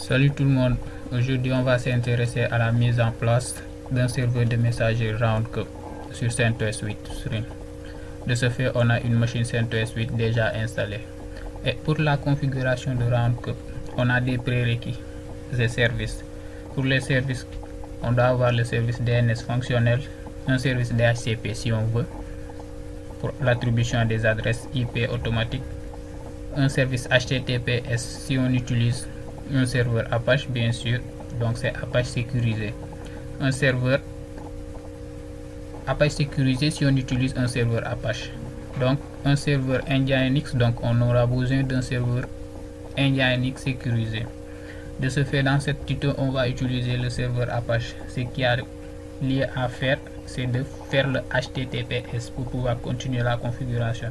Salut tout le monde, aujourd'hui on va s'intéresser à la mise en place d'un serveur de messagerie Roundcup sur CentOS 8 Stream. De ce fait, on a une machine CentOS 8 déjà installée. Et pour la configuration de Roundcup, on a des prérequis et services. Pour les services, on doit avoir le service DNS fonctionnel, un service DHCP si on veut, pour l'attribution des adresses IP automatiques, un service HTTPS si on utilise un serveur Apache bien sûr, donc c'est Apache sécurisé. Un serveur Apache sécurisé si on utilise un serveur Apache. Donc un serveur Nginx, donc on aura besoin d'un serveur Nginx sécurisé. De ce fait, dans cette tuto, on va utiliser le serveur Apache. Ce qui a lié à faire, c'est de faire le HTTPS pour pouvoir continuer la configuration.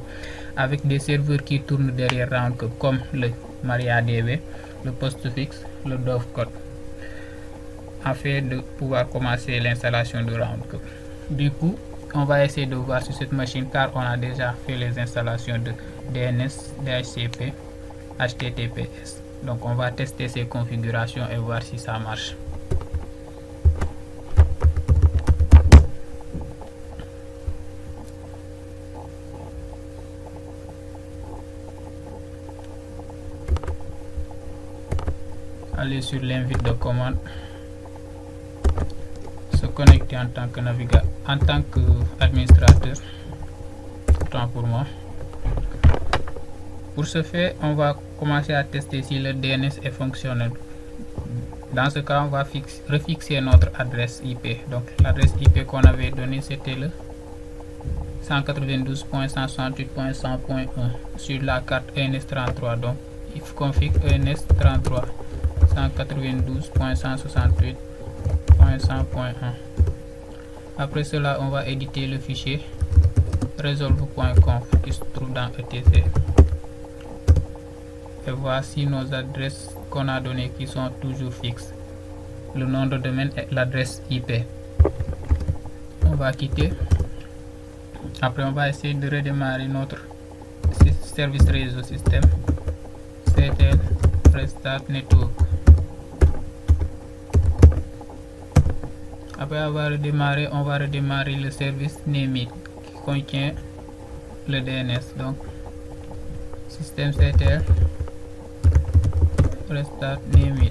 Avec des serveurs qui tournent derrière Roundcup comme le MariaDB, le Postfix, le Dovecot, afin de pouvoir commencer l'installation de Roundcup. Du coup, on va essayer de voir sur cette machine car on a déjà fait les installations de DNS, DHCP, HTTPS. Donc on va tester ces configurations et voir si ça marche. Allez sur l'invite de commande, se connecter en tant que navigateur, en tant qu'administrateur, autant pour moi. Pour ce faire, on va commencer à tester si le DNS est fonctionnel. Dans ce cas, on va refixer notre adresse IP. Donc l'adresse IP qu'on avait donnée, c'était le 192.168.100.1 sur la carte ENS33. Donc if config ENS33 192.168.100.1. Après cela, on va éditer le fichier resolve.conf qui se trouve dans etc. Et voici nos adresses qu'on a données qui sont toujours fixes. Le nom de domaine et l'adresse IP. On va quitter. Après, on va essayer de redémarrer notre service réseau système. CTL Restart Network. Après avoir redémarré, on va redémarrer le service Nemit qui contient le DNS. Donc, système CTL Restart Nemit.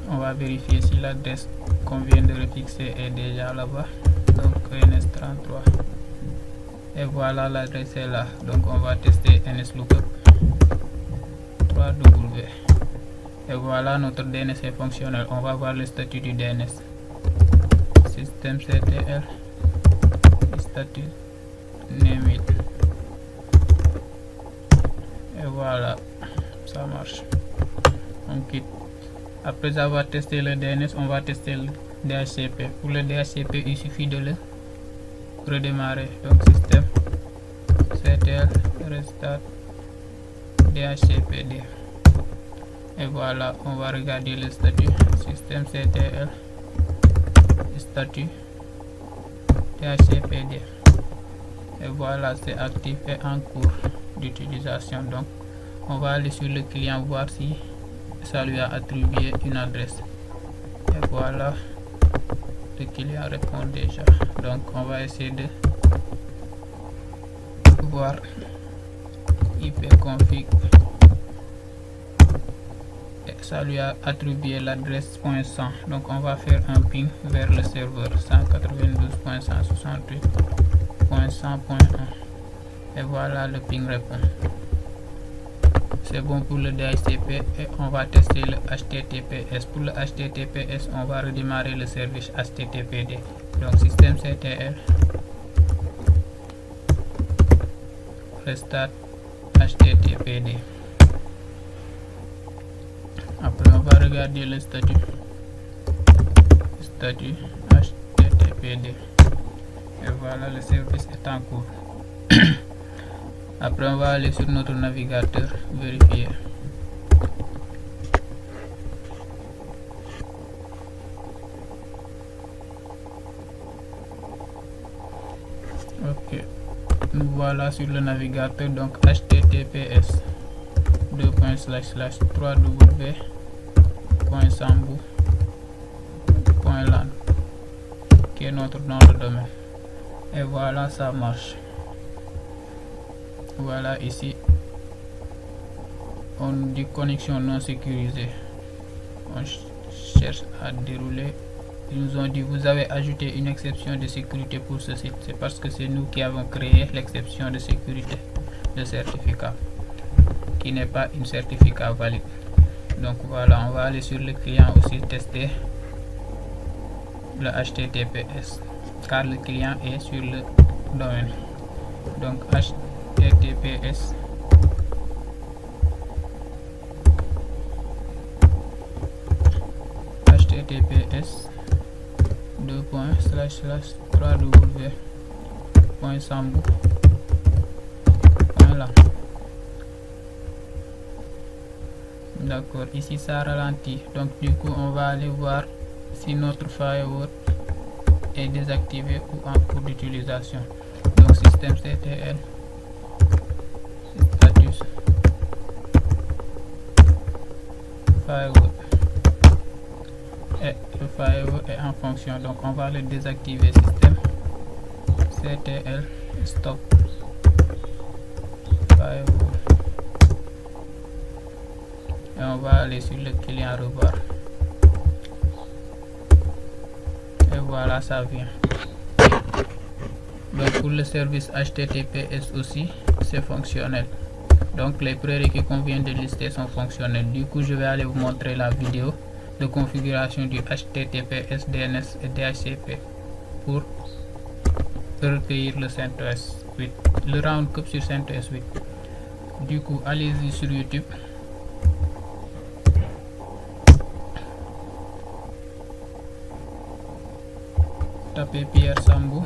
On va vérifier si l'adresse qu'on vient de refixer est déjà là-bas. Donc NS33. Et voilà, l'adresse est là. Donc on va tester NSLookup 3W. Et voilà, notre DNS est fonctionnel. On va voir le statut du DNS. Système CTL, statut Nemit. Et voilà, ça marche. On quitte. Après avoir testé le DNS, on va tester le DHCP. Pour le DHCP, il suffit de le redémarrer. Donc système CTL restart DHCPD. Et voilà, on va regarder le statut. Système CTL statut DHCPD. Et voilà, c'est actif et en cours d'utilisation. Donc on va aller sur le client voir si ça lui a attribué une adresse. Et voilà, le client répond déjà. Donc on va essayer de voir ipconfig et ça lui a attribué l'adresse .100. Donc on va faire un ping vers le serveur 192.168.100.1 et voilà, le ping répond. C'est bon pour le DHCP et on va tester le HTTPS. Pour le HTTPS, on va redémarrer le service HTTPD. Donc système CTL restart HTTPD. Après, on va regarder le statut HTTPD. Et voilà, le service est en cours. Après, on va aller sur notre navigateur, vérifier. Ok, nous voilà sur le navigateur, donc https www.sambu.lan qui est notre nom de domaine. Et voilà, ça marche. Voilà, ici on dit connexion non sécurisée. On cherche à dérouler. Ils nous ont dit vous avez ajouté une exception de sécurité pour ce site. C'est parce que c'est nous qui avons créé l'exception de sécurité de certificat qui n'est pas une certificat valide. Donc voilà, on va aller sur le client aussi tester le HTTPS car le client est sur le domaine. Donc HTTPS www.sambu.lan. D'accord, ici ça ralentit, donc du coup on va aller voir si notre firewall est désactivé ou en cours d'utilisation. Donc système CTL status firewall, et le firewall est en fonction, donc on va le désactiver. Système CTL stop firewall, et on va aller sur le client revoir. Et voilà, ça vient. Donc pour le service HTTPS aussi, c'est fonctionnel. Donc les prérequis qu'on vient de lister sont fonctionnels. Du coup, je vais aller vous montrer la vidéo de configuration du HTTPS, DNS et DHCP pour recueillir le CentOS 8, le round cup sur CentOS 8. Du coup, allez-y sur YouTube. Tapez Pierre Sambou.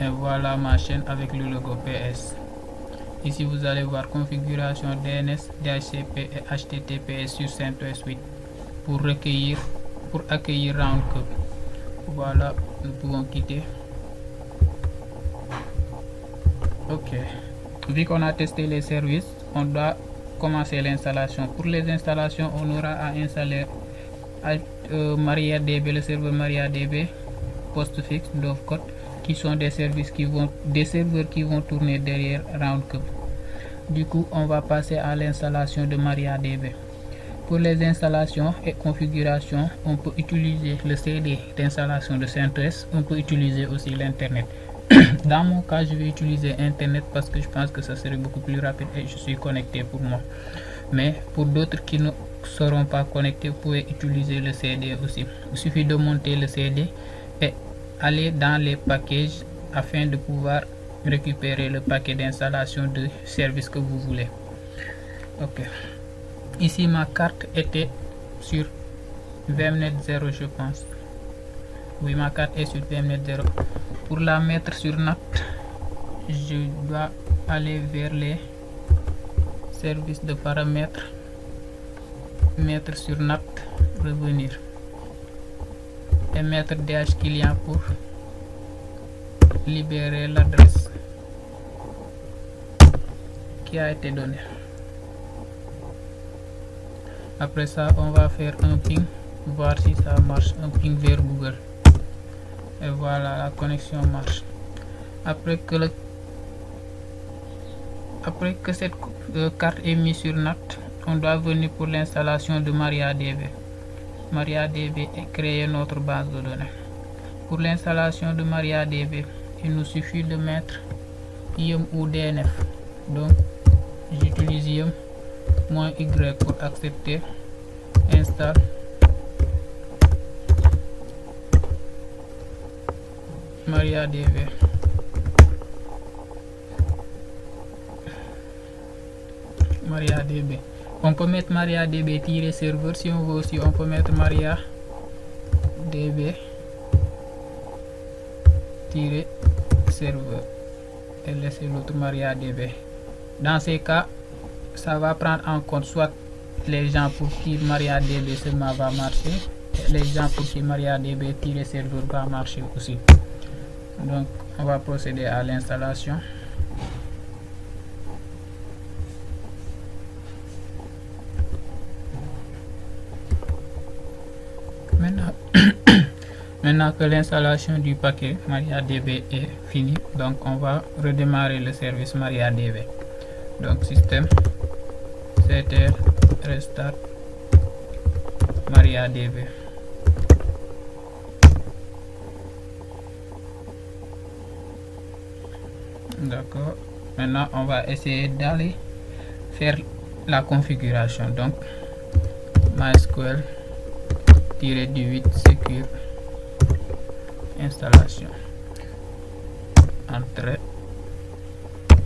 Et voilà ma chaîne avec le logo PS. Ici vous allez voir configuration DNS, DHCP et HTTPS sur CentOS 8 pour accueillir Roundcup. Voilà, nous pouvons quitter. Ok, vu qu'on a testé les services, on doit commencer l'installation. Pour les installations, on aura à installer MariaDB, le serveur MariaDB, Postfix, Dovecot, qui sont des serveurs qui vont tourner derrière Roundcup. Du coup, on va passer à l'installation de MariaDB. Pour les installations et configurations, on peut utiliser le CD d'installation de CentOS, on peut utiliser aussi l'internet. Dans mon cas, je vais utiliser internet parce que je pense que ça serait beaucoup plus rapide et je suis connecté pour moi. Mais pour d'autres qui ne seront pas connectés, vous pouvez utiliser le CD aussi. Il suffit de monter le CD et aller dans les packages afin de pouvoir récupérer le paquet d'installation de service que vous voulez. Ok. Ici, ma carte était sur VMnet 0, je pense. Oui, ma carte est sur VMnet 0. Pour la mettre sur NAT, je dois aller vers les services de paramètres, mettre sur NAT, revenir et mettre DH client pour libérer l'adresse qui a été donnée. Après ça, on va faire un ping, voir si ça marche, un ping vers Google. Et voilà, la connexion marche. Après que cette carte est mise sur NAT, on doit venir pour l'installation de MariaDB. MariaDB est créé notre base de données. Pour l'installation de MariaDB, il nous suffit de mettre IAM ou DNF. Donc, j'utilise IAM -Y pour accepter. Install. MariaDB. MariaDB. On peut mettre MariaDB-serveur si on veut aussi. On peut mettre MariaDB-serveur et laisser l'autre MariaDB. Dans ces cas, ça va prendre en compte soit les gens pour qui MariaDB seulement va marcher et les gens pour qui MariaDB-serveur va marcher aussi. Donc on va procéder à l'installation. Maintenant que l'installation du paquet MariaDB est finie, donc on va redémarrer le service MariaDB. Donc système ctr restart MariaDB. D'accord. Maintenant on va essayer d'aller faire la configuration. Donc MySQL-18 secure installation. Entrée.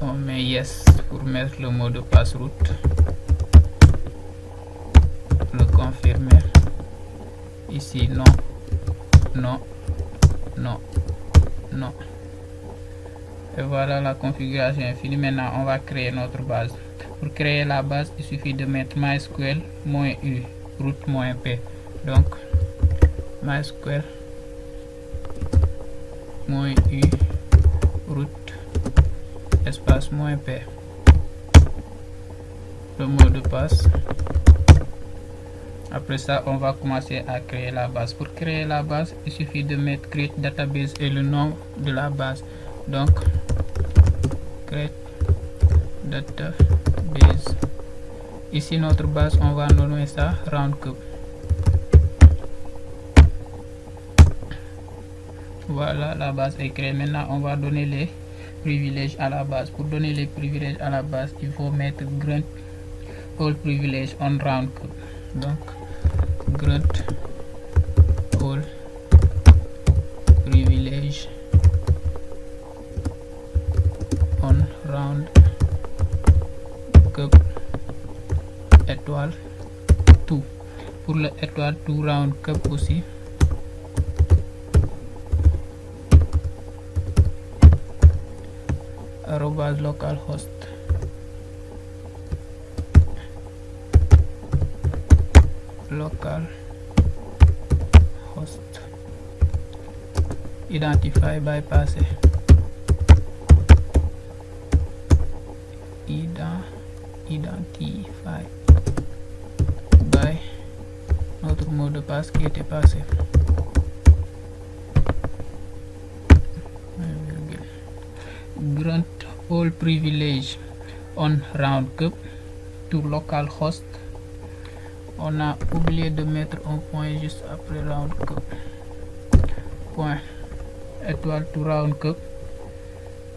On met yes pour mettre le mot de passe route. Le confirmer. Ici non, non, non, non. Et voilà, la configuration est finie. Maintenant on va créer notre base. Pour créer la base, il suffit de mettre MySQL-u route-p. Donc MySQL-u route espace -p, le mot de passe. Après ça, on va commencer à créer la base. Pour créer la base, il suffit de mettre create database et le nom de la base. Donc create database. Ici notre base, on va nommer ça roundcube. Voilà, la base est créée. Maintenant on va donner les privilèges à la base. Pour donner les privilèges à la base, il faut mettre grunt all privilege on roundcube. Donc grunt all privilege on roundcube étoile tout. Pour le étoile tout roundcube aussi, arrobase localhost identify bypassé identify by notre mot de passe qui était passé. Grant all privilege on roundcube to localhost. On a oublié de mettre un point juste après roundcube. Point étoile to roundcube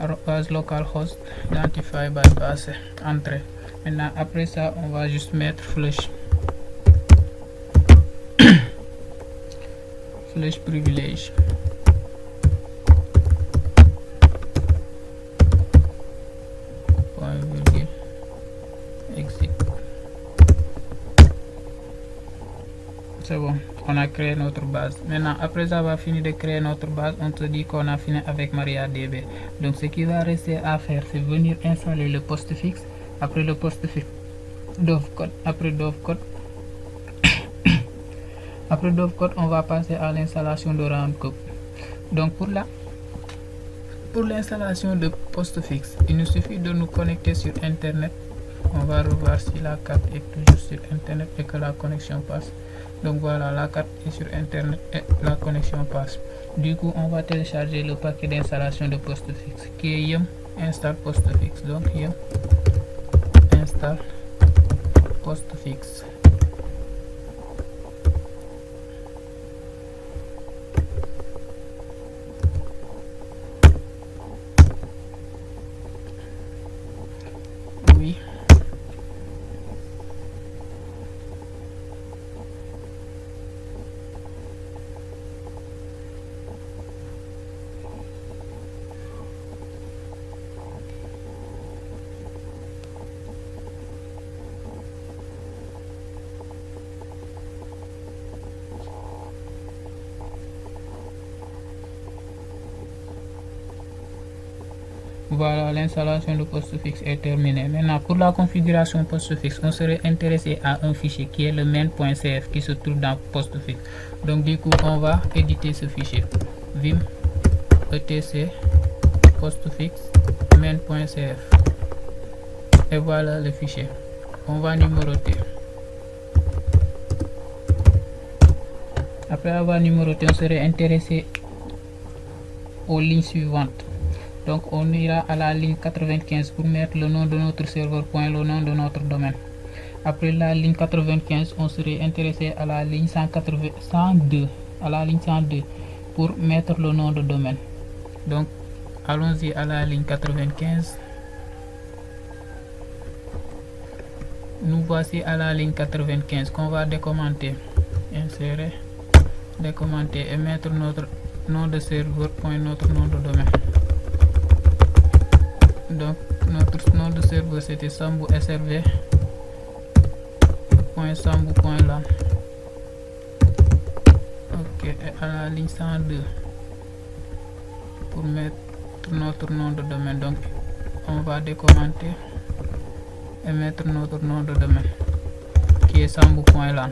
arrobase localhost identify bypassé entrée. Maintenant après ça, on va juste mettre flush flush privilege. C'est bon, on a créé notre base. Maintenant, après avoir fini de créer notre base, on te dit qu'on a fini avec MariaDB. Donc ce qui va rester à faire, c'est venir installer le postfix. Après le postfix, dovecode. Après dovecode après dovecode, on va passer à l'installation de roundcube. Donc pour l'installation de postfix, il nous suffit de nous connecter sur internet. On va revoir si la carte est toujours sur internet et que la connexion passe. Donc voilà, la carte est sur internet et la connexion passe. Du coup, on va télécharger le paquet d'installation de postfix qui est yum install postfix. Donc yum install postfix. Oui. Voilà, l'installation de postfix est terminée. Maintenant, pour la configuration postfix, on serait intéressé à un fichier qui est le main.cf qui se trouve dans postfix. Donc du coup, on va éditer ce fichier. Vim etc postfixe main.cf. Et voilà le fichier. On va numéroter. Après avoir numéroté, on serait intéressé aux lignes suivantes. Donc on ira à la ligne 95 pour mettre le nom de notre serveur point le nom de notre domaine. Après la ligne 95, on serait intéressé à la ligne 102 pour mettre le nom de domaine. Donc allons-y à la ligne 95. Nous voici à la ligne 95 qu'on va décommenter. Insérer, décommenter et mettre notre nom de serveur point notre nom de domaine. Donc notre nom de serveur c'était Sambou SRV .sambou.lan. Ok, et à la ligne 102 pour mettre notre nom de domaine. Donc on va décommenter et mettre notre nom de domaine qui est sambou.lan.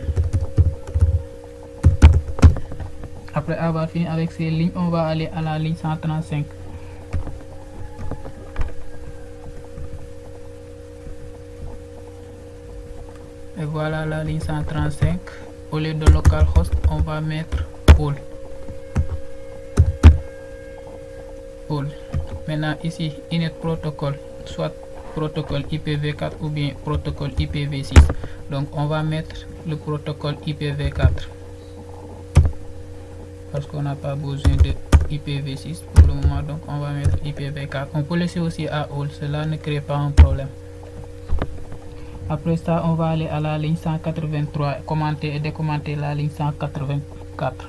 Après avoir fini avec ces lignes, on va aller à la ligne 135. Et voilà la ligne 135. Au lieu de localhost, on va mettre all. Maintenant ici, Inet protocole, soit protocole IPv4 ou bien protocole IPv6. Donc on va mettre le protocole IPv4 parce qu'on n'a pas besoin de IPv6 pour le moment. Donc on va mettre IPv4. On peut laisser aussi à all, cela ne crée pas un problème. Après ça, on va aller à la ligne 183, commenter et décommenter la ligne 184.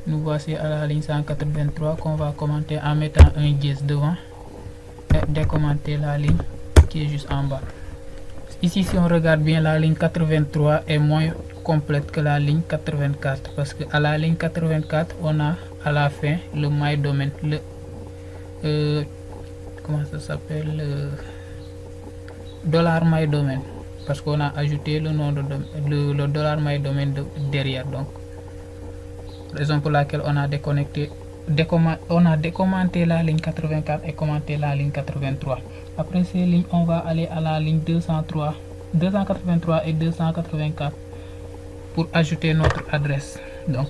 Nous voici à la ligne 183 qu'on va commenter en mettant un dièse devant et décommenter la ligne qui est juste en bas. Ici, si on regarde bien, la ligne 83 est moins complète que la ligne 84 parce que à la ligne 84, on a à la fin le my domain, comment ça s'appelle, dollar my domain, parce qu'on a ajouté le nom de le dollar my domain derrière. Donc raison pour laquelle on a décommenté la ligne 84 et commenté la ligne 83. Après ces lignes, on va aller à la ligne 283 et 284 pour ajouter notre adresse. Donc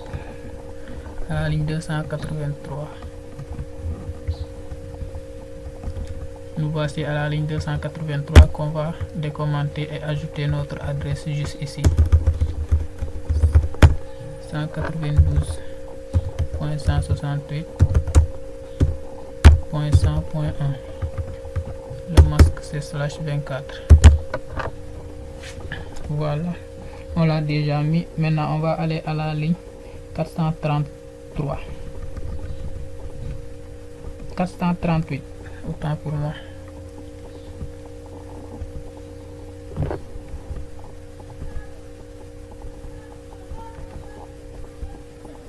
à la ligne 283, nous voici à la ligne 283 qu'on va décommenter et ajouter notre adresse juste ici. 192.168.100.1. Le masque c'est /24. Voilà, on l'a déjà mis. Maintenant on va aller à la ligne 438, autant pour moi.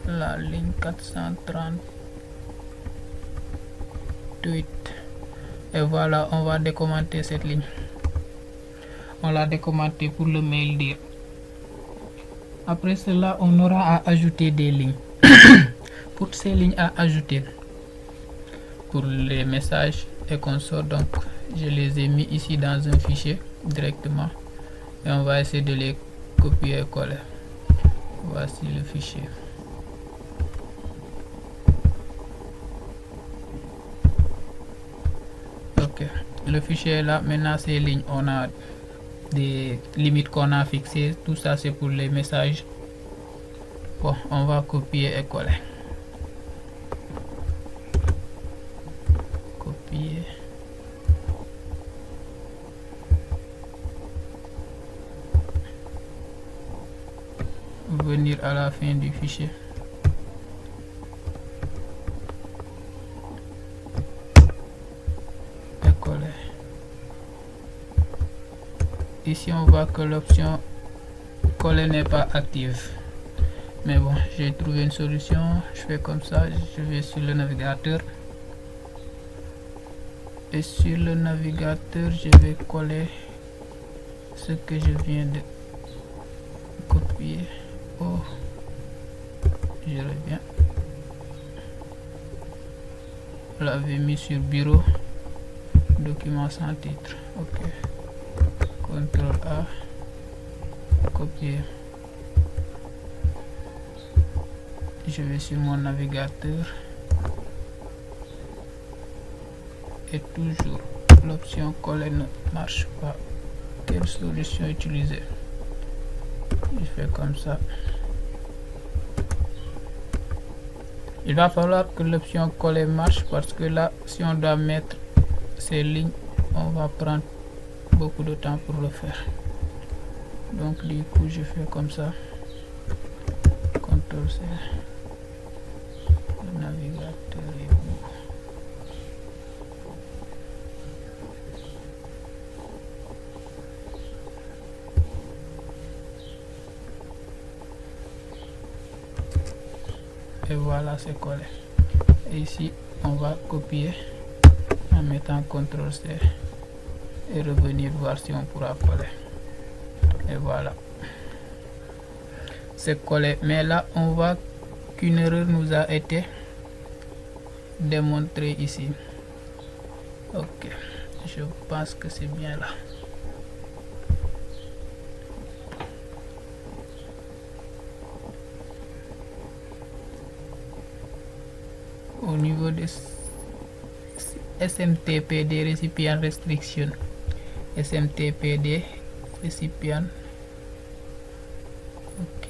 La ligne 438. Et voilà, on va décommenter cette ligne. On l'a décommenté pour le mail dire. Après cela, on aura à ajouter des lignes. Pour ces lignes à ajouter, pour les messages et consorts, donc je les ai mis ici dans un fichier directement et on va essayer de les copier et coller. Voici le fichier. Ok, le fichier est là. Maintenant ces lignes, on a des limites qu'on a fixées. Tout ça c'est pour les messages. Bon, on va copier et coller. Copier. Venir à la fin du fichier. Et coller. Ici on voit que l'option coller n'est pas active. Mais bon, j'ai trouvé une solution. Je fais comme ça, je vais sur le navigateur. Et sur le navigateur, je vais coller ce que je viens de copier. Oh, je reviens. Je l'avais mis sur bureau, document sans titre. Ok. CTRL A, copier. Je vais sur mon navigateur et toujours l'option coller ne marche pas. Quelle solution utiliser? Je fais comme ça. Il va falloir que l'option coller marche parce que là, si on doit mettre ces lignes, on va prendre beaucoup de temps pour le faire. Donc du coup, je fais comme ça. CTRL C. Le navigateur est où? Et voilà, c'est collé. Et ici, on va copier en mettant CTRL C et revenir voir si on pourra coller. Et voilà, c'est collé. Mais là, on voit qu'une erreur nous a été démontrée ici. Ok, je pense que c'est bien là. Au niveau des SMTPD Recipient Restriction, SMTPD Recipient. Ok,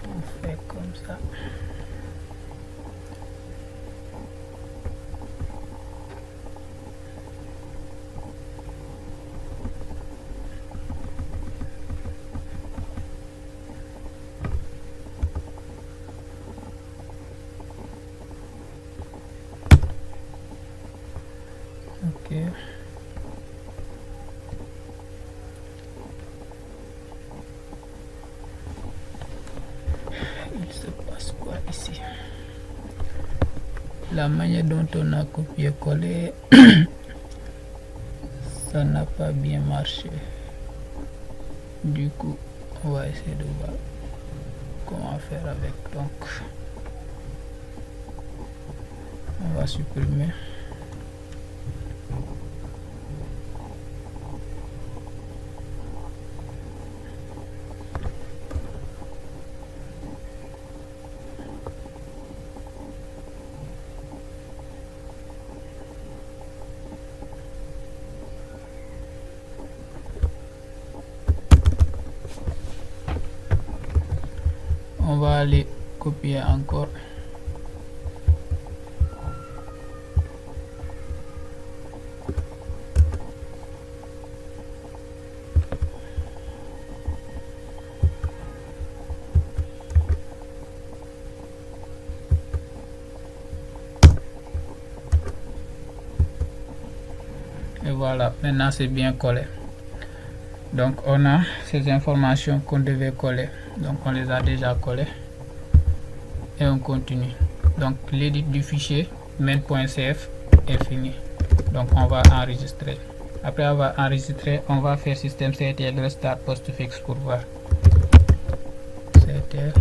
on fait comme ça. Ok. Il se passe quoi ici? La manière dont on a copié-collé, ça n'a pas bien marché. Du coup, on va essayer de voir comment faire avec. Donc, on va supprimer. On va aller copier encore. Et voilà, maintenant c'est bien collé. Donc on a ces informations qu'on devait coller. Donc on les a déjà collées. Et on continue. Donc l'édit du fichier main.cf est fini. Donc on va enregistrer. Après avoir enregistré, on va faire systemctl restart postfix pour voir. Ctl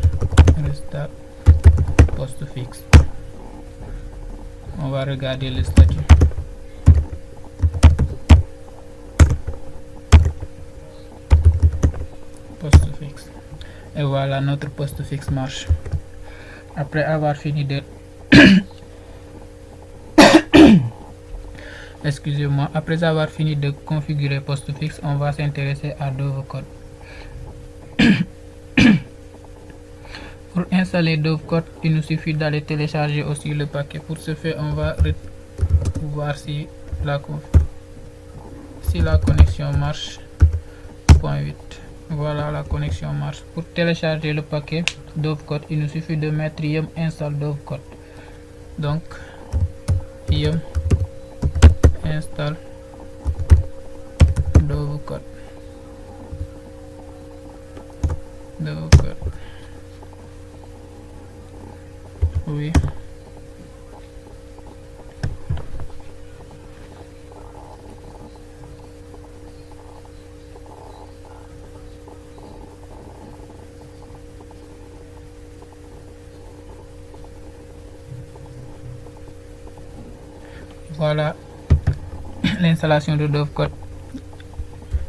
restart postfix. On va regarder le statut. Postfix. Et voilà, notre postfix marche. Après avoir fini de excusez-moi, après avoir fini de configurer postfix, on va s'intéresser à Dovecot. Pour installer Dovecot, il nous suffit d'aller télécharger aussi le paquet. Pour ce faire, on va voir si la connexion marche. Point 8. Voilà, la connexion marche. Pour télécharger le paquet Dovecot, il nous suffit de mettre yum install Dovecot. Donc yum install Dovecot. Oui. Voilà, l'installation de Dovecot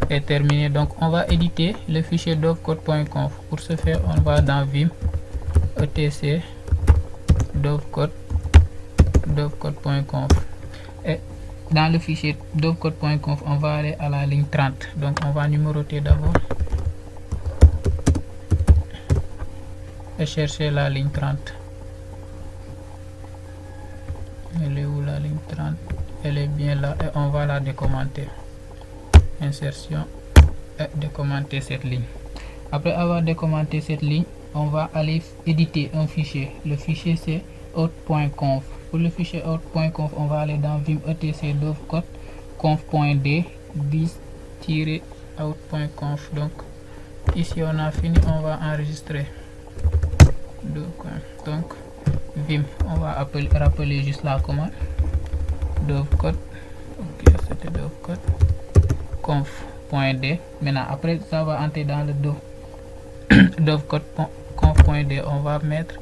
est terminée. Donc on va éditer le fichier dovecot.conf. Pour ce faire, on va dans Vim, etc dovecot.conf, et dans le fichier dovecot.conf on va aller à la ligne 30. Donc on va numéroter d'abord et chercher la ligne 30. Elle est où la ligne 30? Elle est bien là et on va la décommenter. Insertion et décommenter cette ligne. Après avoir décommenté cette ligne, on va aller éditer un fichier. Le fichier c'est out.conf. Pour le fichier out.conf, on va aller dans Vim, etc dovecot conf.d 10-out.conf. Donc ici on a fini, on va enregistrer. Donc Vim, on va rappeler juste la commande dovecot. Ok, c'était dovecot conf.d. Maintenant après ça va entrer dans le dovecot conf.d, on va mettre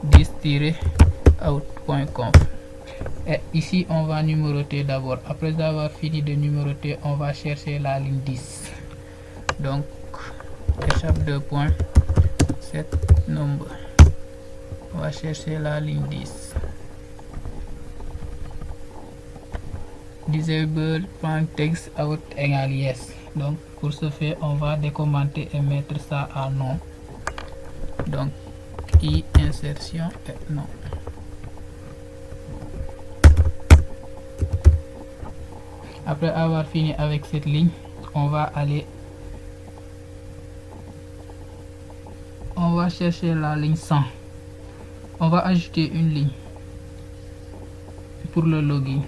10-out.conf. Et ici on va numéroter d'abord. Après avoir fini de numéroter, on va chercher la ligne 10. Donc échappe 2 points, set number. On va chercher la ligne 10. Disable.text out égale yes. Donc pour ce faire, on va décommenter et mettre ça à non. Donc i insertion et non. Après avoir fini avec cette ligne, on va chercher la ligne 100. On va ajouter une ligne pour le login.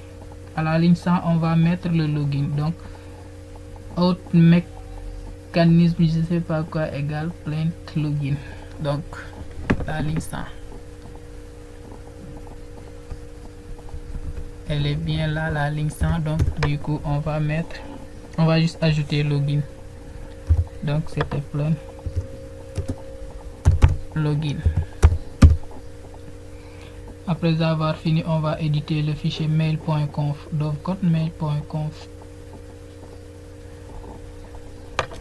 À la ligne 100, on va mettre le login. Donc out mécanisme, je sais pas quoi, égale plain login. Donc la ligne 1, elle est bien là, la ligne 100. Donc du coup on va juste ajouter login. Donc c'était plain login. Après avoir fini, on va éditer le fichier mail.conf. Dovecot mail.conf.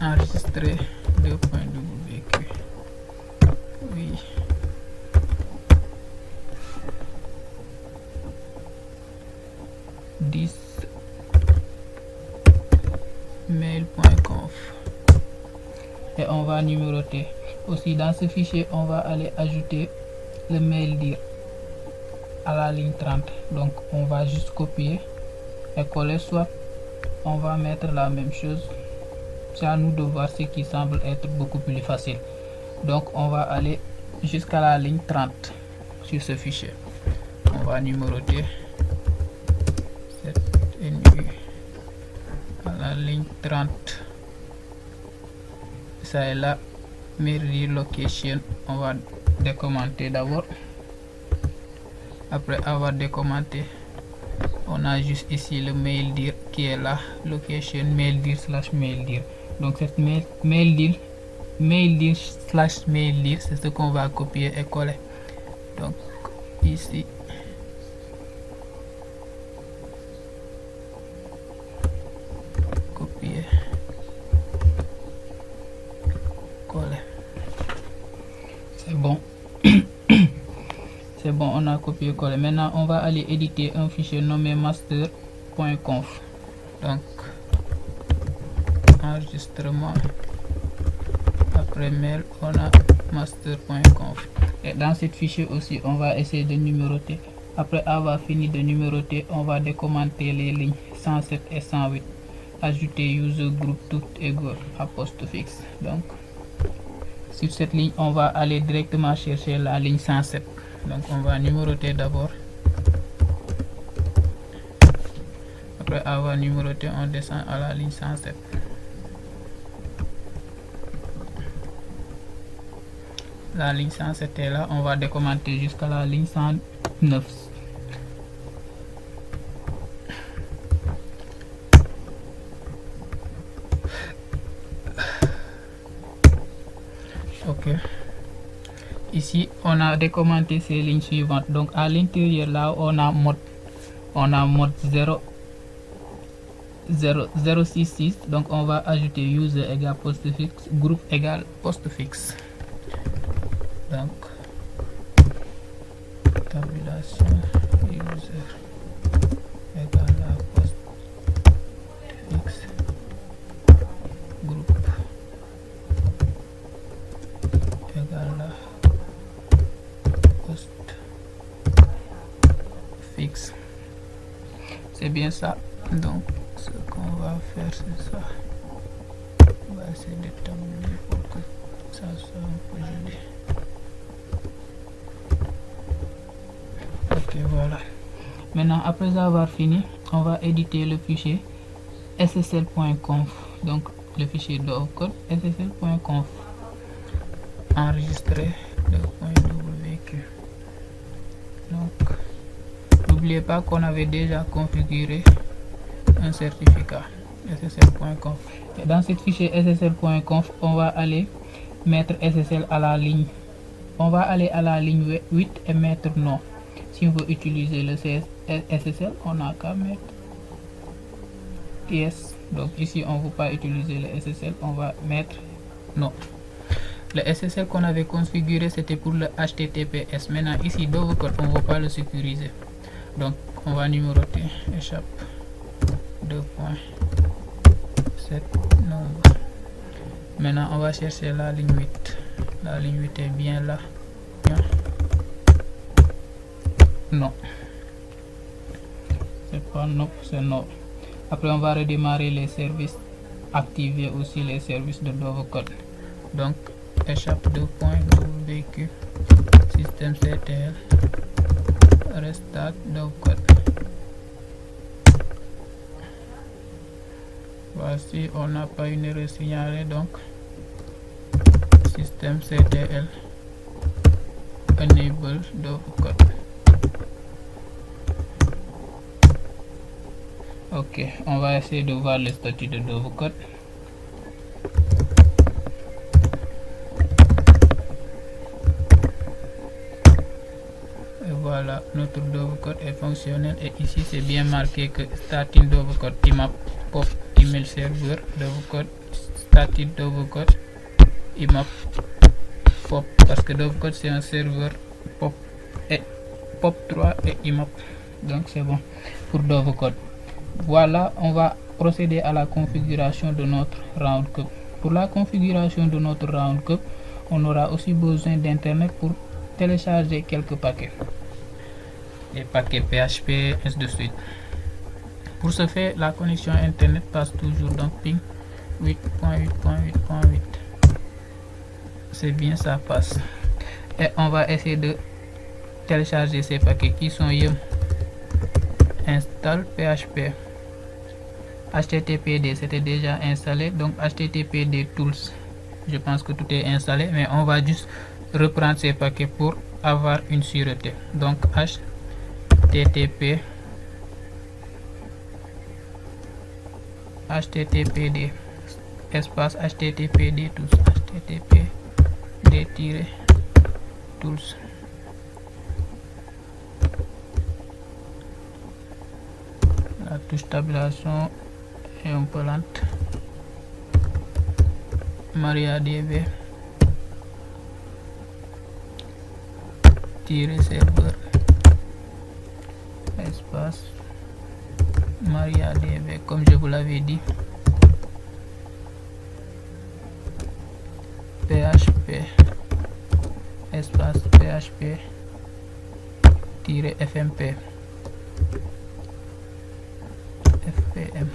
Enregistrer 2.wq. Oui. mail.conf. Et on va numéroter. Aussi dans ce fichier, on va aller ajouter le mail dir à la ligne 30. Donc on va juste copier et coller, soit on va mettre la même chose. C'est à nous de voir ce qui semble être beaucoup plus facile. Donc on va aller jusqu'à la ligne 30 sur ce fichier. On va numéroter cette NU à la ligne 30. Ça est là, mail location. On va décommenter d'abord. Après avoir décommenté, on a juste ici le mail dir qui est là, location mail dir / mail dir. Donc cette mail dir / mail dir, c'est ce qu'on va copier et coller. Donc ici copier, coller. C'est bon. C'est bon, on a copié-collé. Maintenant, on va aller éditer un fichier nommé master.conf. Donc, enregistrement. Après mail, on a master.conf. Et dans ce fichier aussi, on va essayer de numéroter. Après avoir fini de numéroter, on va décommenter les lignes 107 et 108. Ajouter user group tout égale apostrophe. Donc, sur cette ligne, on va aller directement chercher la ligne 107. Donc on va numéroter d'abord. Après avoir numéroté, on descend à la ligne 107. La ligne 107 est là, on va décommenter jusqu'à la ligne 109. Ok. Ici, on a décommenté ces lignes suivantes. Donc, à l'intérieur, là, on a mode. on a mode 066, donc on va ajouter user égale postfixe, groupe égale postfixe. Donc tabulation user égale la postfixe, groupe égale la postfixe. C'est bien ça. Donc ce qu'on va faire, c'est ça. On va essayer de tabuler pour que ça soit un peu joli. Ok, voilà. Maintenant, après avoir fini, on va éditer le fichier ssl.conf. Donc le fichier dovecode ssl.conf. Enregistrer le .wq. Donc n'oubliez pas qu'on avait déjà configuré un certificat ssl.conf. Dans ce fichier ssl.conf, on va aller mettre ssl à la ligne. On va aller à la ligne 8 et mettre non. Si on veut utiliser le SSL, on n'a qu'à mettre yes. Donc ici, on ne veut pas utiliser le SSL, on va mettre non. Le SSL qu'on avait configuré, c'était pour le HTTPS. Maintenant, ici, dovecode, on ne veut pas le sécuriser. Donc, on va numéroter échappe 2.7 nombre. Maintenant, on va chercher la ligne 8. La ligne 8 est bien là. Bien. Non. C'est pas non, c'est non. Après, on va redémarrer les services. Activer aussi les services de dovecode. Donc, échappe 2.wq systemctl restart dovecode. Voici, on n'a pas une erreur signalée, donc systemctl enable dovecode. Ok, on va essayer de voir le statut de dovecode. Voilà, notre dovecode est fonctionnel et ici c'est bien marqué que starting dovecode imap pop email server dovecode starting dovecode imap pop, parce que dovecode c'est un serveur pop et pop 3 et imap, donc c'est bon pour dovecode. Voilà, on va procéder à la configuration de notre round-cup. Pour la configuration de notre round-cup, on aura aussi besoin d'internet pour télécharger quelques paquets. Les paquets PHP, ainsi de suite. Pour ce faire, la connexion internet passe toujours donc ping 8.8.8.8. C'est bien, ça passe. Et on va essayer de télécharger ces paquets qui sont yum install PHP. HTTPD c'était déjà installé, donc HTTPD tools, je pense que tout est installé, mais on va juste reprendre ces paquets pour avoir une sûreté. Donc httpd espace httpd tools httpd-tools. La touche tabulation est un peu lente. MariaDB -serveur espace MariaDB, comme je vous l'avais dit. PHP espace PHP-FMP FPM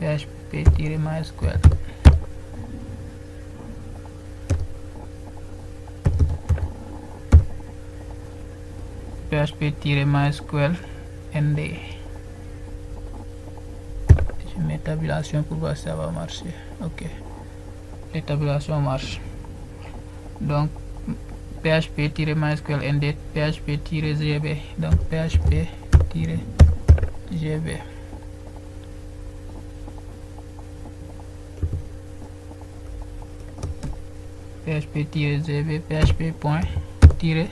PHP-MySQL. PHP-MySQL ND. Je mets tabulation pour voir si ça va marcher. Ok, les tabulations marchent. Donc PHP-MySQL ND, PHP-GB, donc PHP-GB. PHP-GB, PHP.-XML.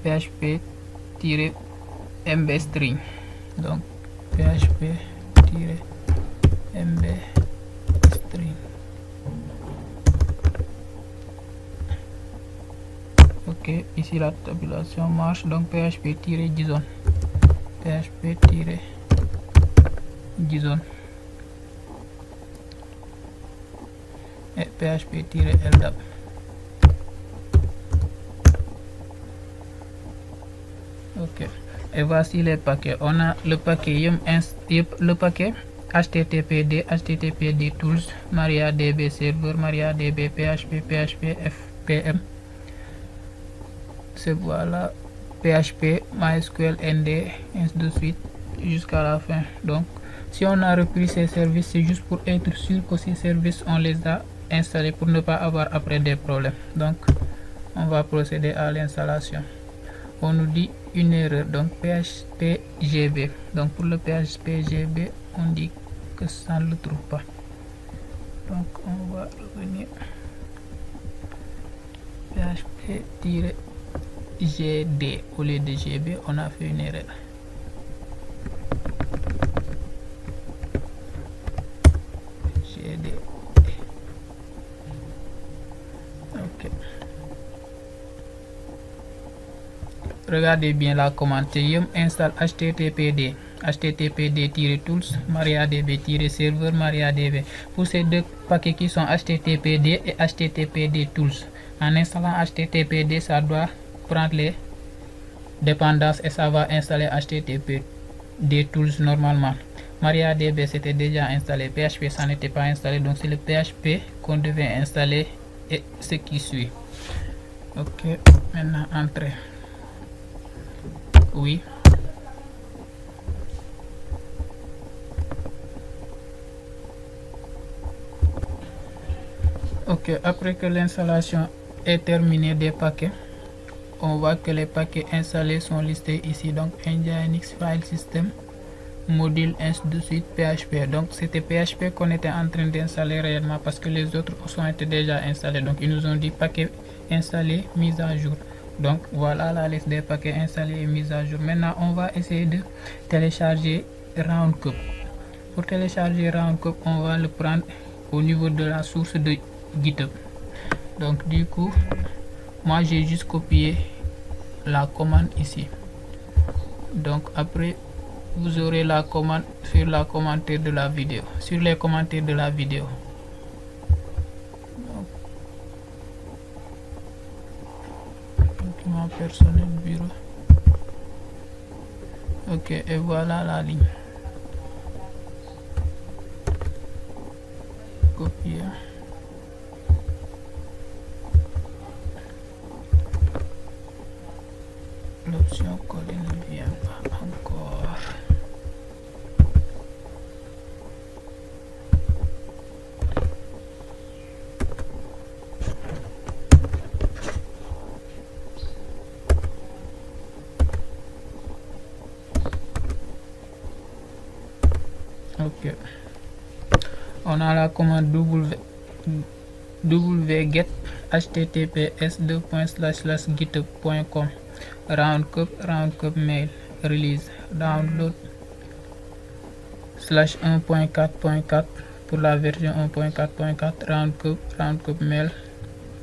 php-mb string. Donc php-mb string. Ok, ici la tabulation marche. Donc php-json, php-json et php-ldap. Ok, et voici les paquets. On a le paquet httpd, httpd tools, mariadb server, mariadb php, php fpm, c'est voilà, php, mysql, nd, ainsi de suite jusqu'à la fin. Donc si on a repris ces services, c'est juste pour être sûr que ces services on les a installés pour ne pas avoir après des problèmes. Donc on va procéder à l'installation. On nous dit une erreur, donc phpgb. Donc pour le phpgb, on dit que ça ne le trouve pas. Donc on va revenir php-gd au lieu de gb, on a fait une erreur. gd. Ok. Regardez bien la commande. Yum installe httpd-tools mariadb-server mariadb. Pour ces deux paquets qui sont httpd et httpd tools, en installant httpd, ça doit prendre les dépendances et ça va installer httpd tools normalement. MariaDB c'était déjà installé, PHP ça n'était pas installé, donc c'est le PHP qu'on devait installer et ce qui suit. Ok, maintenant entrée. Oui. Ok, après que l'installation est terminée des paquets, on voit que les paquets installés sont listés ici. Donc Nginx file system, module, ainsi de suite, PHP. Donc c'était PHP qu'on était en train d'installer réellement parce que les autres ont été déjà installés. Donc ils nous ont dit paquet installé, mise à jour. Donc voilà la liste des paquets installés et mis à jour. Maintenant on va essayer de télécharger Roundcup. Pour télécharger Roundcup, on va le prendre au niveau de la source de GitHub. Donc du coup, moi j'ai juste copié la commande ici. Donc après vous aurez la commande sur la commentaire de la vidéo, sur les commentaires de la vidéo. Document personnel bureau. Ok, et voilà la ligne. Copier. L'option coller ne vient pas encore. Ok, on a la commande wget https://github.com roundcup mail release download /1.4.4 pour la version 1.4.4 roundcup mail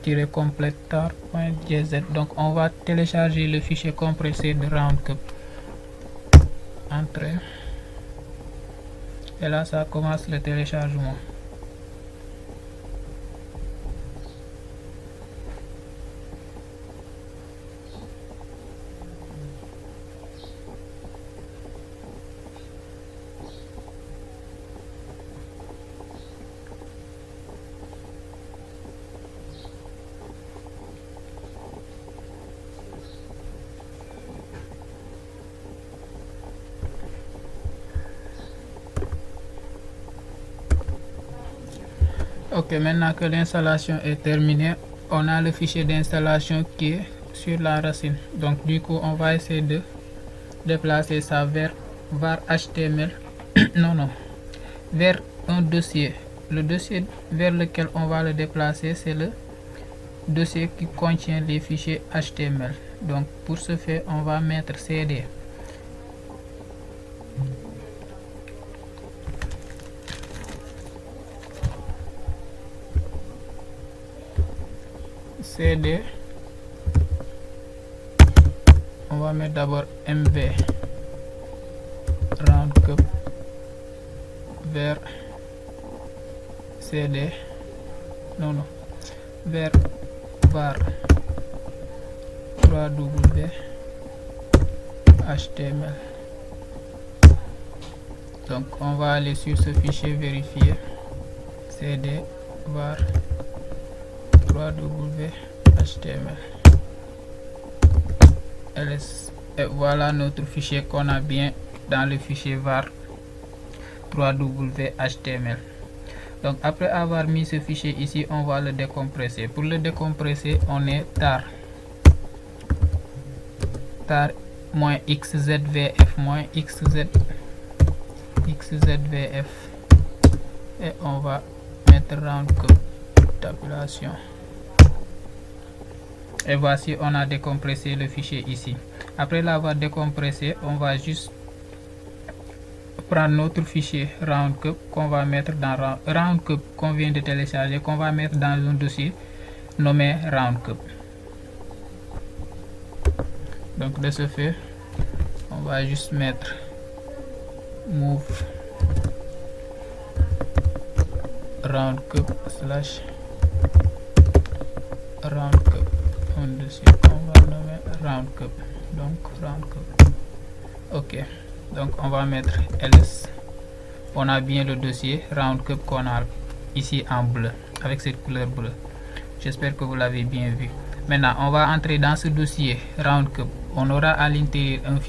-completar.gz. Donc on va télécharger le fichier compressé de Roundcup. Entrée. Et là ça commence le téléchargement. Ok, maintenant que l'installation est terminée, on a le fichier d'installation qui est sur la racine. Donc du coup on va essayer de déplacer ça vers html vers un dossier. Le dossier vers lequel on va le déplacer, c'est le dossier qui contient les fichiers HTML. Donc pour ce faire, on va mettre cd on va mettre d'abord mv round cup vers cd vers var 3w html. Donc on va aller sur ce fichier vérifier cd var 3w html ls. Et voilà notre fichier qu'on a bien dans le fichier var 3w html. Donc après avoir mis ce fichier ici, on va le décompresser. Pour le décompresser, on est tar -xzvf -xzvf et on va mettre round cup tabulation. Et voici, on a décompressé le fichier ici. Après l'avoir décompressé, on va juste prendre notre fichier roundcup qu'on va mettre dans roundcup qu'on vient de télécharger, qu'on va mettre dans un dossier nommé roundcup. Donc de ce fait, on va juste mettre move roundcup slash roundcup. Un dossier qu'on va nommer roundcup. Donc roundcup. Ok. Donc on va mettre ls. On a bien le dossier roundcup qu'on a ici en bleu avec cette couleur bleue. J'espère que vous l'avez bien vu. Maintenant on va entrer dans ce dossier roundcup. On aura à l'intérieur un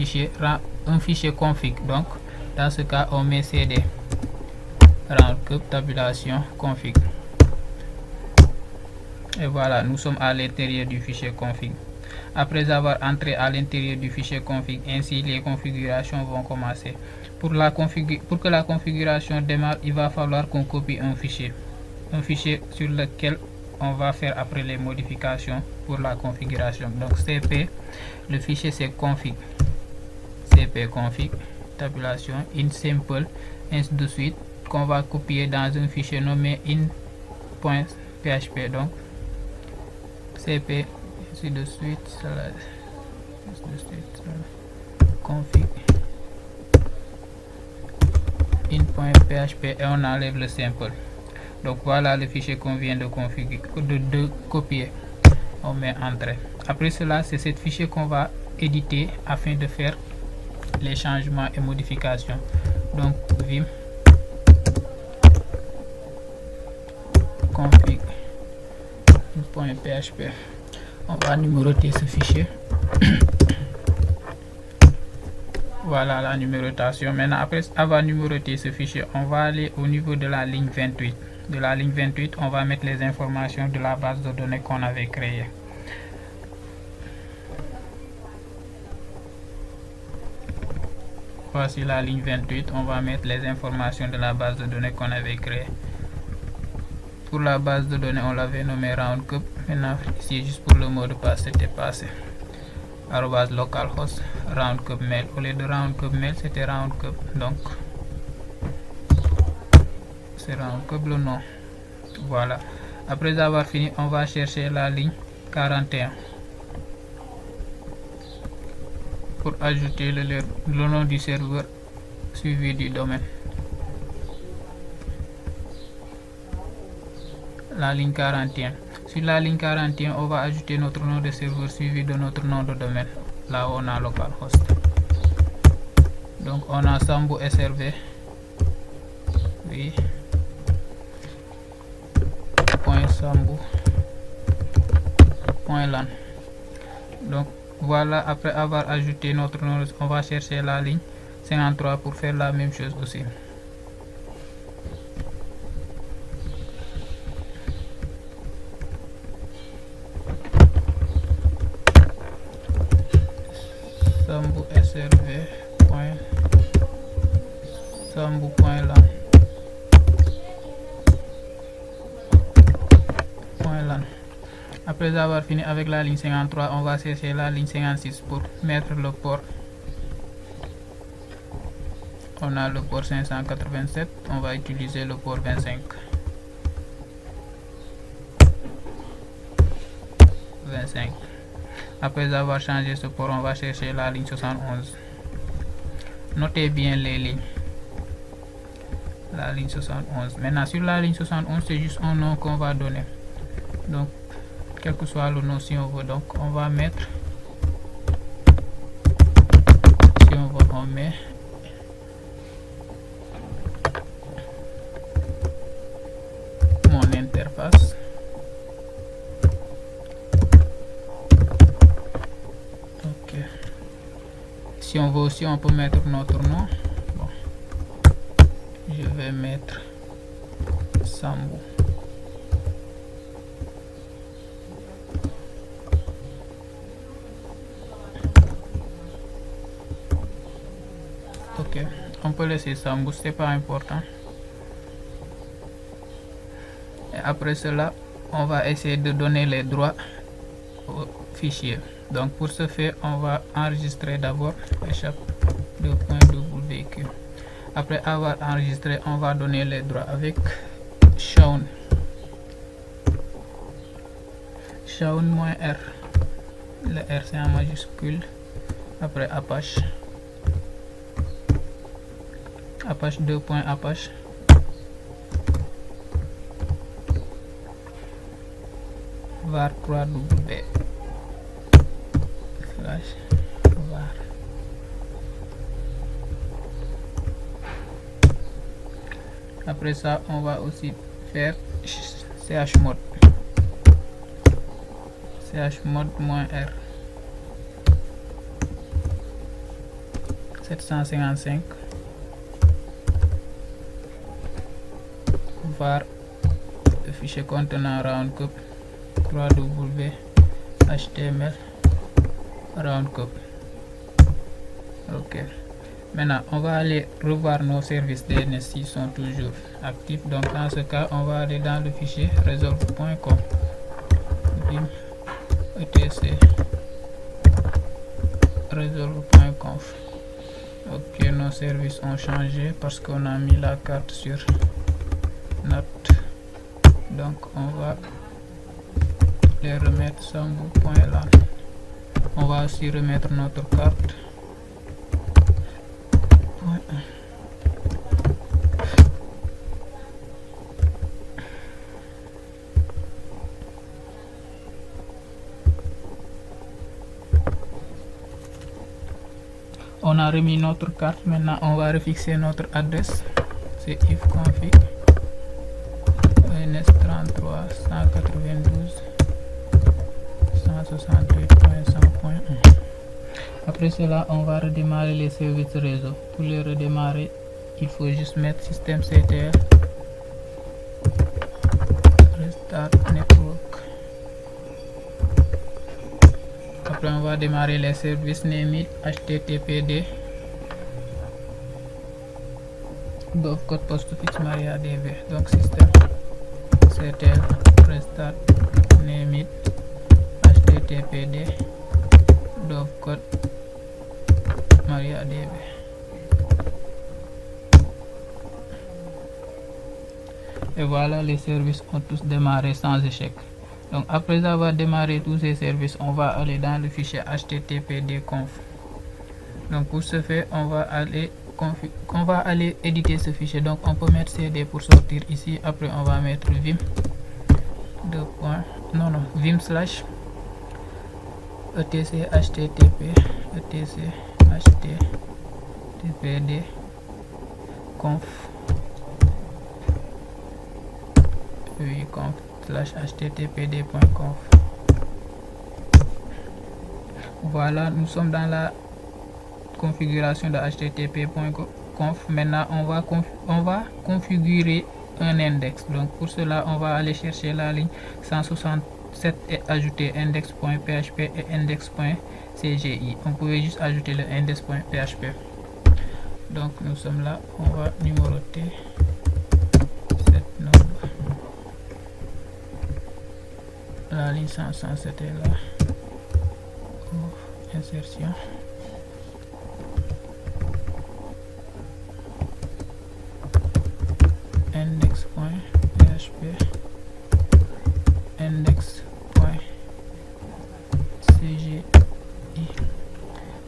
fichier config. Donc dans ce cas on met cd roundcup tabulation config. Et voilà, nous sommes à l'intérieur du fichier config. Après avoir entré à l'intérieur du fichier config, ainsi les configurations vont commencer. Pour que la configuration démarre, il va falloir qu'on copie un fichier sur lequel on va faire après les modifications pour la configuration. Donc cp, le fichier c'est config, cp config tabulation in simple, ainsi de suite, qu'on va copier dans un fichier nommé in.php. Donc cp ainsi de suite, config in.php et on enlève le simple. Donc voilà le fichier qu'on vient de configurer, de copier. On met entrée. Après cela, c'est ce fichier qu'on va éditer afin de faire les changements et modifications. Donc vim config in.php. On va numéroter ce fichier. Voilà la numérotation. Maintenant, après avoir numéroté ce fichier, on va aller au niveau de la ligne 28. De la ligne 28, on va mettre les informations de la base de données qu'on avait créée. Voici la ligne 28, on va mettre les informations de la base de données qu'on avait créée. Pour la base de données, on l'avait nommé roundcup. Maintenant, ici, juste pour le mot de passe, c'était passé. @localhost roundcup mail. Au lieu de roundcup mail, c'était roundcup. Donc, c'est roundcup le nom. Voilà. Après avoir fini, on va chercher la ligne 41 pour ajouter le nom du serveur suivi du domaine. La ligne 41. Sur la ligne 41, on va ajouter notre nom de serveur suivi de notre nom de domaine. Là on a localhost. Donc on a Sambu SRV. Oui. .sambu.lan. Donc voilà, après avoir ajouté notre nom, on va chercher la ligne 53 pour faire la même chose aussi. Sambu SRV.sambu.lan. Après avoir fini avec la ligne 53, on va chercher la ligne 56 pour mettre le port. On a le port 587, on va utiliser le port 25. Après avoir changé ce port, on va chercher la ligne 71. Notez bien les lignes. La ligne 71. Maintenant, sur la ligne 71, c'est juste un nom qu'on va donner. Donc, quel que soit le nom, si on veut, donc on va mettre, si on veut, on met mon interface. Ok. Si on veut aussi, on peut mettre notre nom. Bon. Je vais mettre Sambou. Ok, on peut laisser Sambou, c'est pas important. Et après cela, on va essayer de donner les droits au fichier. Donc pour ce faire, on va enregistrer d'abord échappe2.wq. Après avoir enregistré, on va donner les droits avec shown -r. Le R c'est en majuscule. Après Apache 2.apache var 3w /var. Après ça, on va aussi faire chmod -r 755 var le fichier contenant roundcup 3w html roundcup. Ok, maintenant on va aller revoir nos services DNS s'ils sont toujours actifs. Donc dans ce cas, on va aller dans le fichier resolve.com vim etc resolve.conf. Ok, nos services ont changé parce qu'on a mis la carte sur notre. Donc on va les remettre sambou.lan. On va aussi remettre notre carte. On a remis notre carte. Maintenant on va refixer notre adresse. C'est ifconfig ens33 192 168.100.1. Après cela, on va redémarrer les services réseau. Pour les redémarrer, il faut juste mettre systemctl restart network. Après, on va démarrer les services Nemit httpd dovecode postfix mariadb. Donc systemctl restart Nemit httpd dovecode mariadb. Et voilà, les services ont tous démarré sans échec. Donc après avoir démarré tous ces services, on va aller dans le fichier httpd-conf. Donc pour ce faire, on va aller éditer ce fichier. Donc on peut mettre cd pour sortir ici. Après on va mettre vim vim slash etc http etc httpd conf slash httpd.conf. Voilà, nous sommes dans la configuration de http.conf. Maintenant on va configurer un index. Donc pour cela, on va aller chercher la ligne 167 et ajouter index.php et index.cgi. On pouvait juste ajouter le index.php. Donc nous sommes là, on va numéroter cette nombre. la ligne 500, c'était là. Insertion. Index.php index.cgi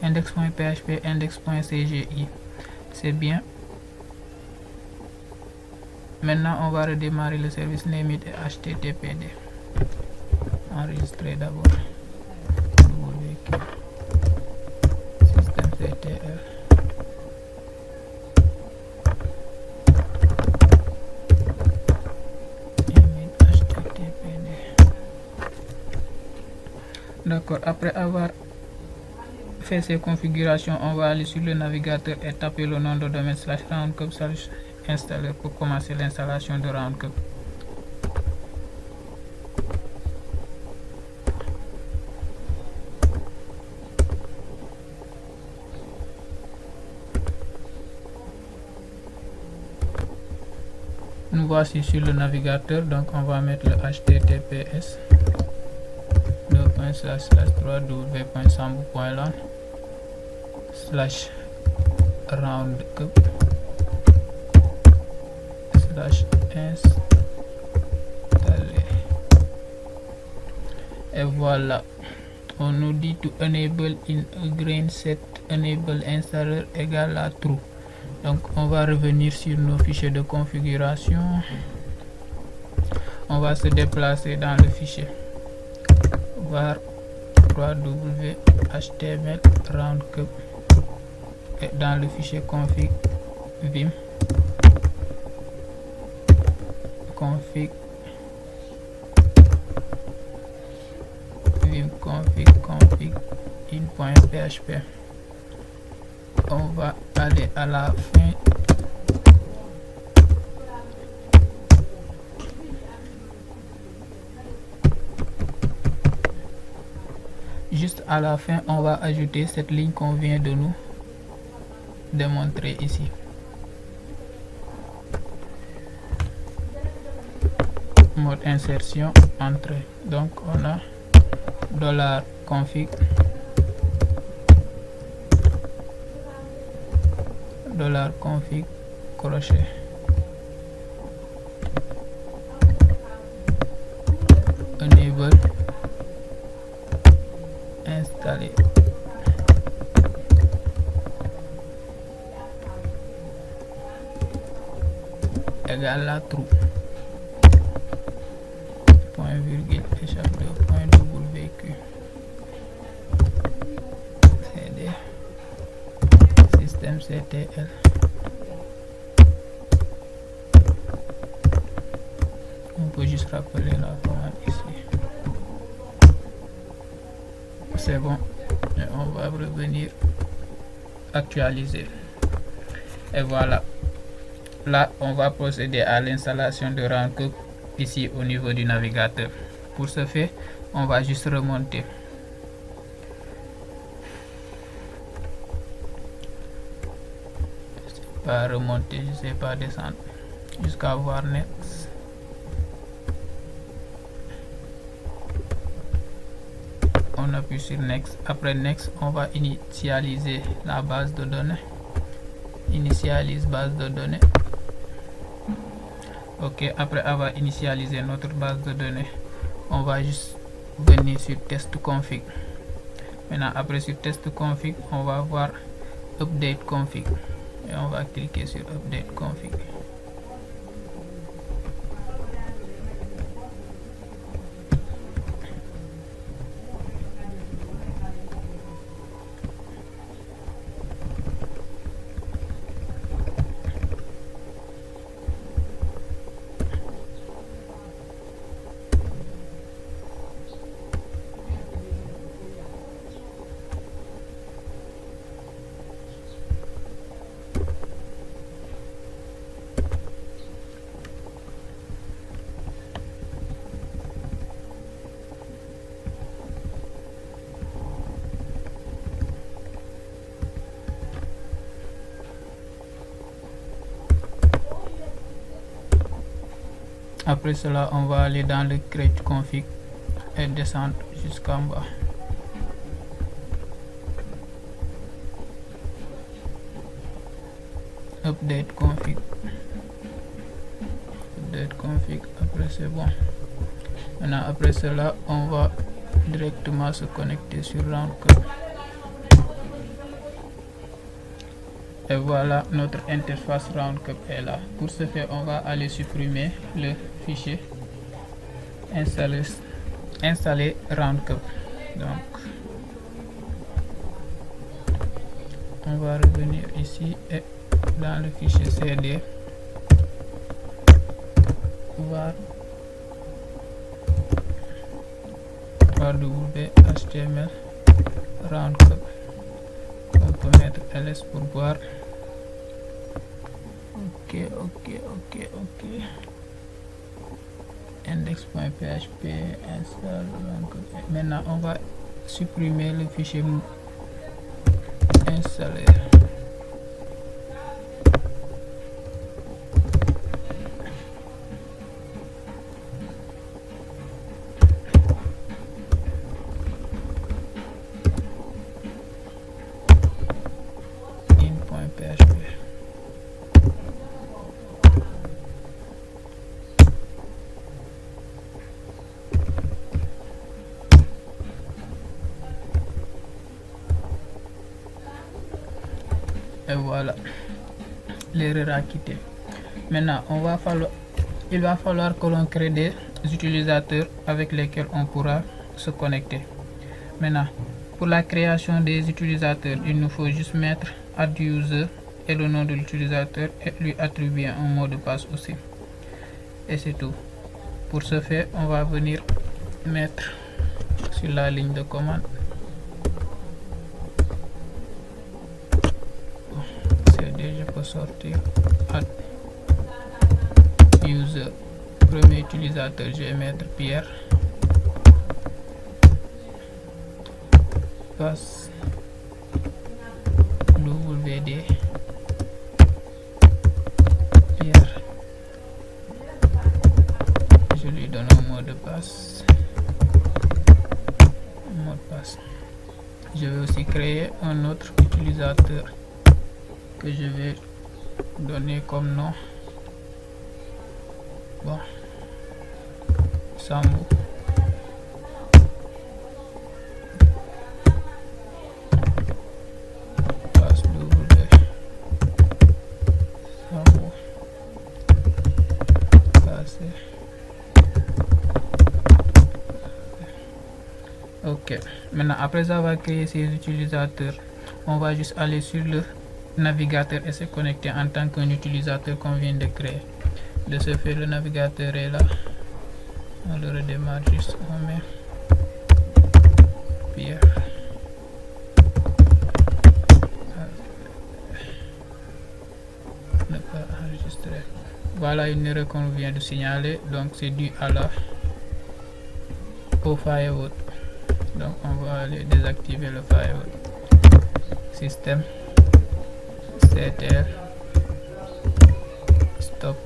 index.php index.cgi. C'est bien. Maintenant on va redémarrer le service name it et httpd. Enregistrer d'abord. Systemctl. D'accord, après avoir fait ces configurations, on va aller sur le navigateur et taper le nom de domaine /roundcup/installer pour commencer l'installation de Roundcup. Nous voici sur le navigateur, donc on va mettre le https www.sambu.lan/roundcup/installer. Et voilà, on nous dit to enable in a grain set enable installer égale à true. Donc on va revenir sur nos fichiers de configuration. On va se déplacer dans le fichier var www.html roundcup et dans le fichier config vim config in.php. On va aller à la fin. Juste à la fin, on va ajouter cette ligne qu'on vient de nous démontrer ici. Mode insertion, entrée. Donc on a $config $config crochet. Enable installer. Égale à true. Point virgule échappe de point WQ. CD systemctl. On peut juste rappeler la commande ici. C'est bon, et on va revenir actualiser. Et voilà, là on va procéder à l'installation de Roundcup ici au niveau du navigateur. Pour ce faire, on va juste remonter. Pas remonter, je sais pas descendre jusqu'à voir next. On appuie sur next. Après next, on va initialiser la base de données. Initialise base de données. Ok, après avoir initialisé notre base de données, on va juste venir sur test config. Maintenant, après sur test config, on va voir update config et on va cliquer sur update config. Après cela, on va aller dans le create config et descendre jusqu'en bas. Update config. Après c'est bon. Maintenant après cela on va directement se connecter sur Roundcup. Et voilà, notre interface Roundcup est là. Pour ce faire, on va aller supprimer le fichier installer Roundcup. Donc on va revenir ici et dans le fichier cd var html Roundcup. On peut mettre ls pour voir. Ok. Index.php install. Maintenant on va supprimer le fichier installé. in.php. Et voilà, l'erreur a quitté. Maintenant il va falloir que l'on crée des utilisateurs avec lesquels on pourra se connecter. Maintenant pour la création des utilisateurs, il nous faut juste mettre add user et le nom de l'utilisateur et lui attribuer un mot de passe aussi, et c'est tout. Pour ce faire, on va venir mettre sur la ligne de commande je peux sortir add user. Premier utilisateur, je vais mettre Pierre. Passe wd Pierre. Je lui donne un mot de passe. Je vais aussi créer un autre utilisateur que je vais donner comme nom, bon, Sambo. Passe w Sambo passer. Ok, maintenant après avoir créé ces utilisateurs, on va juste aller sur le navigateur et se connecter en tant qu'un utilisateur qu'on vient de créer. De ce fait, le navigateur est là. On le redémarre juste, on met Pierre. Ne pas enregistrer. Voilà une erreur qu'on vient de signaler, donc c'est dû au firewall. Donc on va aller désactiver le firewall. Système ctl stop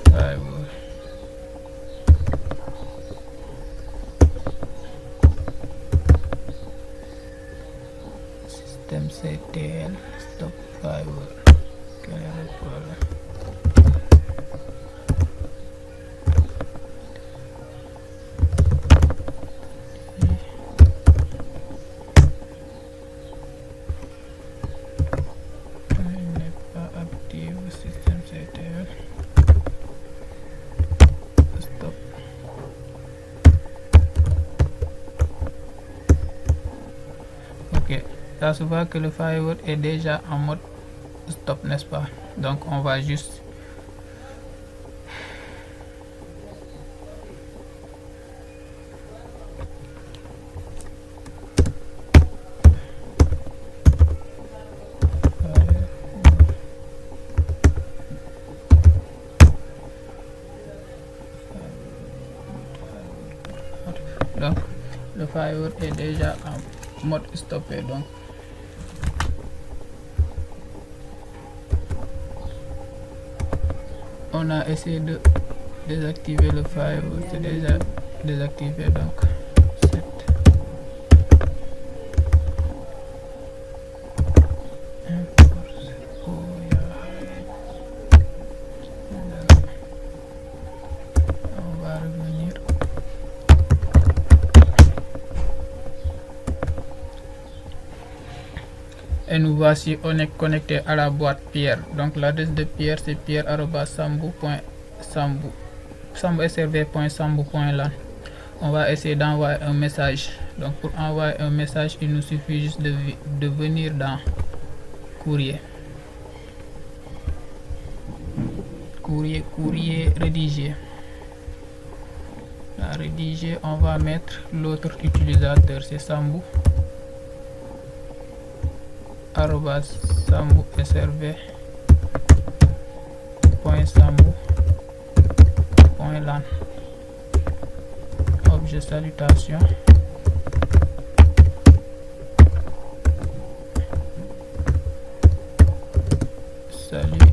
firewall. Système ctl stop firewall. Quel est le problème? Ça se voit que le firewall est déjà en mode stop, n'est-ce pas? Donc on va juste donc le firewall est déjà en mode stoppé, donc on a essayé de désactiver le firewall, c'est déjà désactivé, donc Et nous voici, on est connecté à la boîte Pierre. Donc l'adresse de Pierre c'est pierre@sambu.sambu.srv.sambu.lan. On va essayer d'envoyer un message. Donc pour envoyer un message, il nous suffit juste de venir dans courrier, rédiger. Dans rédiger, on va mettre l'autre utilisateur, c'est Sambu @sambu.srv.sambu.lan. Objet salutation. Salut,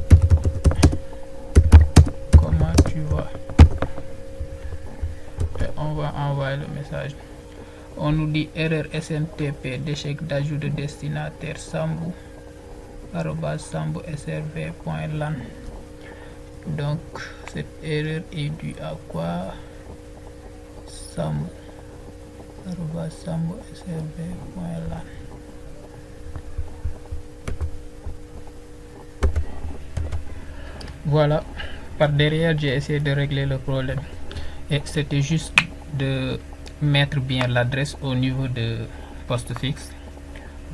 comment tu vas? Et on va envoyer le message. On nous dit erreur SMTP d'échec d'ajout de destinataire sambu@sambu.srv.lan. Donc cette erreur est due à quoi? sambu@sambu.srv.lan. Voilà, par derrière j'ai essayé de régler le problème et c'était juste de mettre bien l'adresse au niveau de poste fixe,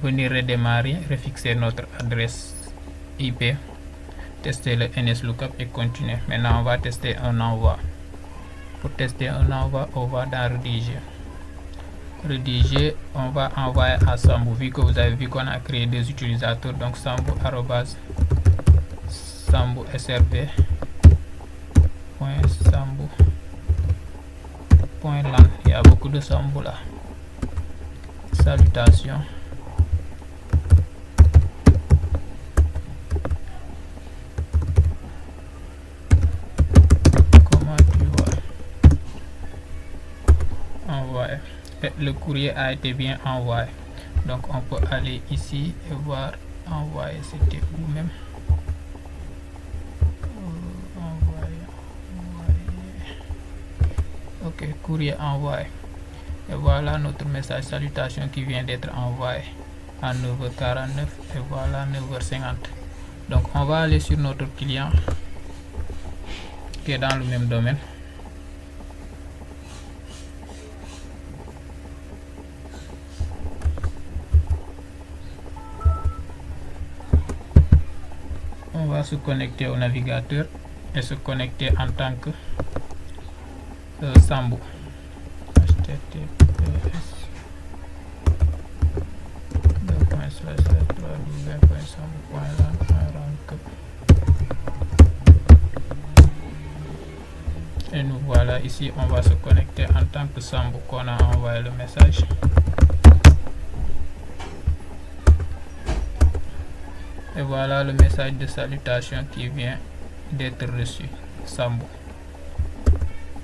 venir redémarrer, refixer notre adresse IP, tester le NSLOOKUP et continuer. Maintenant on va tester un envoi. Pour tester un envoi, on va dans rédiger, on va envoyer à Sambu, vu que vous avez vu qu'on a créé des utilisateurs, donc sambu@sambu.sambu.lan. Il y a beaucoup de Sambu là. Salutations. Comment tu vas? Envoyer. Le courrier a été bien envoyé. Donc on peut aller ici et voir envoyer. C'était où même? Ok, courrier envoyé. Et voilà notre message salutation qui vient d'être envoyé à 9h49 et voilà 9h50. Donc on va aller sur notre client qui est dans le même domaine. On va se connecter au navigateur et se connecter en tant que Sambu. Et nous voilà ici, on va se connecter en tant que Sambu qu'on a envoyé le message. Et voilà le message de salutation qui vient d'être reçu, Sambu.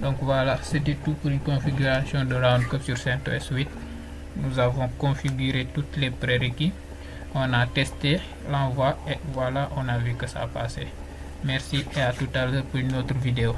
Donc voilà, c'était tout pour une configuration de Roundcup sur CentOS 8. Nous avons configuré tous les prérequis, on a testé l'envoi et voilà, on a vu que ça passait. Merci et à tout à l'heure pour une autre vidéo.